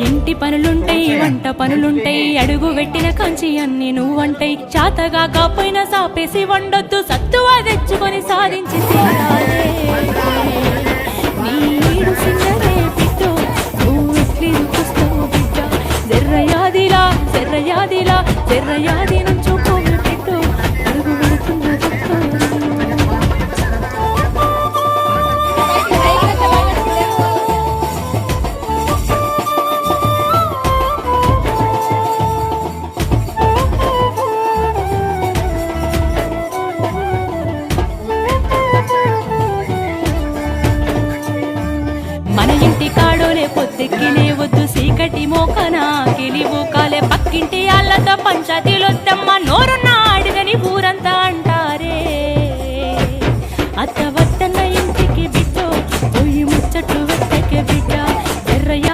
ఇంటి పనులుంటాయి వంట పనులుంటాయి అడుగు పెట్టిన కంచి అన్ని నువ్వంటాయి చాతగా కాపోయినా సాపేసి వండొద్దు సత్తువా తెచ్చుకొని సాధించి తీరాలే. నీడు సింగరే బిడ్డో నువ్వు ఎట్లి చూస్తావు బిడ్డ జర్రయాదిలా జర్రయాదిలా జర్రయాది నుంచోకోవి బిడ్డో అడుగు పెడుతున్న మన ఇంటి కాడోలే పొద్దెక్కినే వద్దు సీకటి మోక